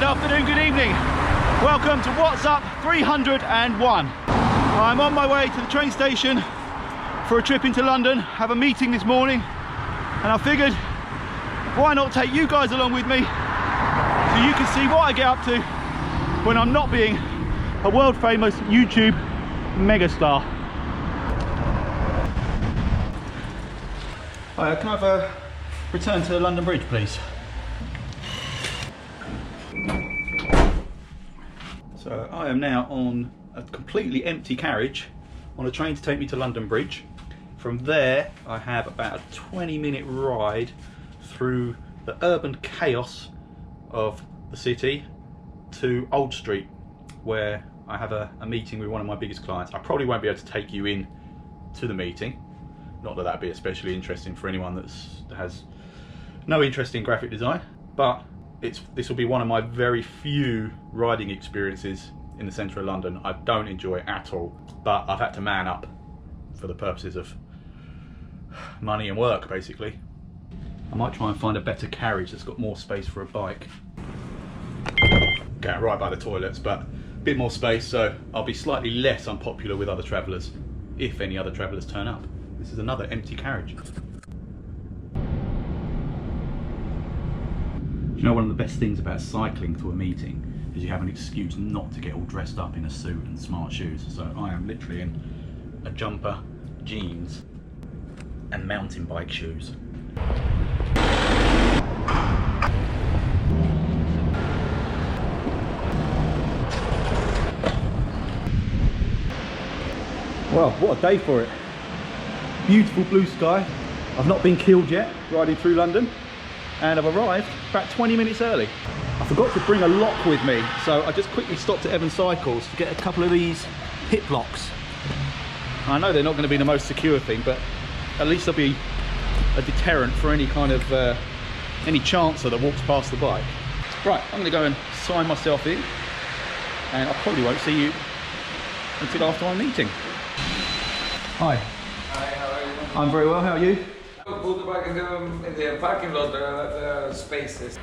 afternoon, good evening. Welcome to What's Up 301. I'm on my way to the train station for a trip into London. Have a meeting this morning, and I figured why not take you guys along with me so you can see what I get up to when I'm not being a world famous YouTube megastar. Hi, can I have a return to London Bridge, please? So I am now on a completely empty carriage on a train to take me to London Bridge. From there I have about a 20-minute ride through the urban chaos of the city to Old Street, where I have a meeting with one of my biggest clients. I probably won't be able to take you in to the meeting, not that that'd be especially interesting for anyone that has no interest in graphic design, but this will be one of my very few riding experiences in the centre of London. I don't enjoy it at all, but I've had to man up for the purposes of money and work, basically. I might try and find a better carriage that's got more space for a bike. Going right by the toilets, but a bit more space, so I'll be slightly less unpopular with other travellers, if any other travellers turn up. This is another empty carriage. You know, one of the best things about cycling to a meeting is you have an excuse not to get all dressed up in a suit and smart shoes. So I am literally in a jumper, jeans and mountain bike shoes. Well, what a day for it. Beautiful blue sky. I've not been killed yet riding through London, and I've arrived about 20 minutes early. I forgot to bring a lock with me, so I just quickly stopped at Evans Cycles to get a couple of these Hiplocks. I know they're not going to be the most secure thing, but at least they'll be a deterrent for any kind of any chancer that walks past the bike. Right, I'm going to go and sign myself in, and I probably won't see you until after my meeting. Hi. Hi, how are you? I'm very well, how are you? Put the bike in the parking lot, there are spaces.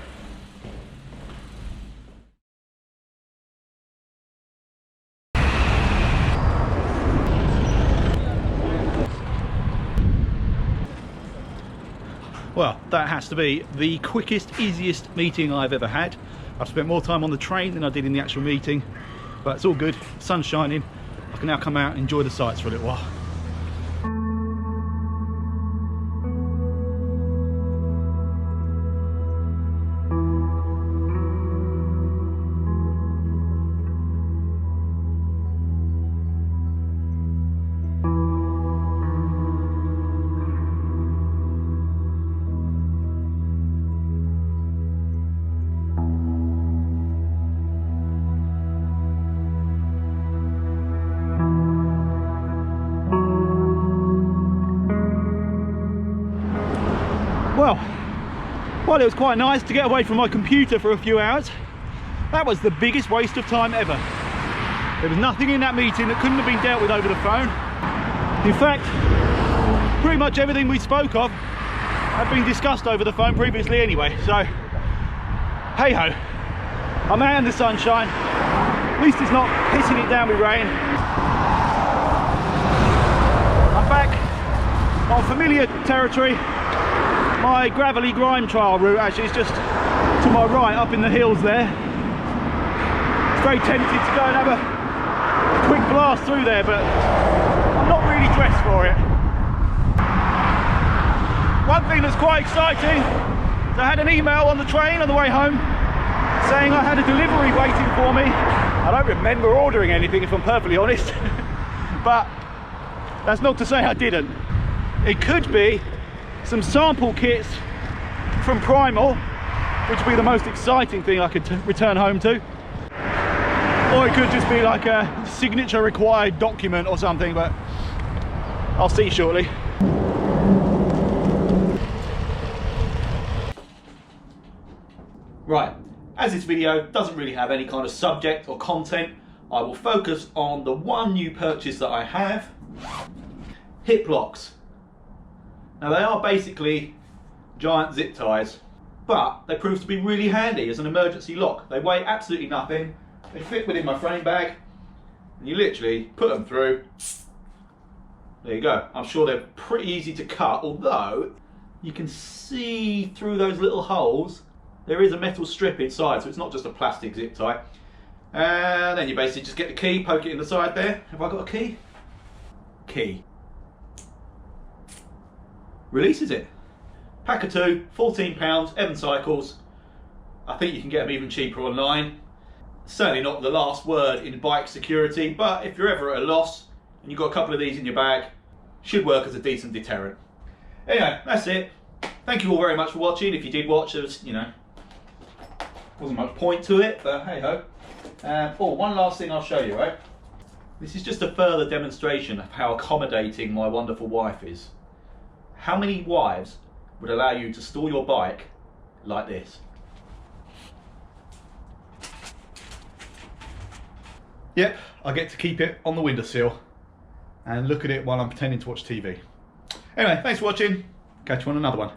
Well, that has to be the quickest, easiest meeting I've ever had. I've spent more time on the train than I did in the actual meeting, but it's all good. The sun's shining. I can now come out and enjoy the sights for a little while. Well, it was quite nice to get away from my computer for a few hours. That was the biggest waste of time ever. There was nothing in that meeting that couldn't have been dealt with over the phone. In fact, pretty much everything we spoke of had been discussed over the phone previously anyway, so hey ho. I'm out in the sunshine. At least it's not pissing it down with rain. I'm back on familiar territory. My gravelly grime trial route actually is just to my right, up in the hills there. It's very tempted to go and have a quick blast through there, but I'm not really dressed for it. One thing that's quite exciting is I had an email on the train on the way home saying I had a delivery waiting for me. I don't remember ordering anything, if I'm perfectly honest, but that's not to say I didn't. It could be some sample kits from Primal, which would be the most exciting thing I could return home to. Or it could just be like a signature required document or something, but I'll see shortly. Right, as this video doesn't really have any kind of subject or content, I will focus on the one new purchase that I have, Hiplocks. Now they are basically giant zip ties. but they prove to be really handy as an emergency lock. They weigh absolutely nothing, they fit within my frame bag, and you literally put them through. There you go. I'm sure they're pretty easy to cut, although you can see through those little holes there is a metal strip inside, so it's not just a plastic zip tie. And then you basically just get the key, poke it in the side there. Have I got a key? Key. Releases it. Pack of two, £14, Evan Cycles. I think you can get them even cheaper online. Certainly not the last word in bike security, but if you're ever at a loss and you've got a couple of these in your bag, should work as a decent deterrent. Anyway, that's it. Thank you all very much for watching. If you did watch, there was, wasn't much point to it, but hey ho. Oh, one last thing I'll show you, right? This is just a further demonstration of how accommodating my wonderful wife is. How many wives would allow you to store your bike like this? Yep, I get to keep it on the windowsill and look at it while I'm pretending to watch TV. Anyway, thanks for watching. Catch you on another one.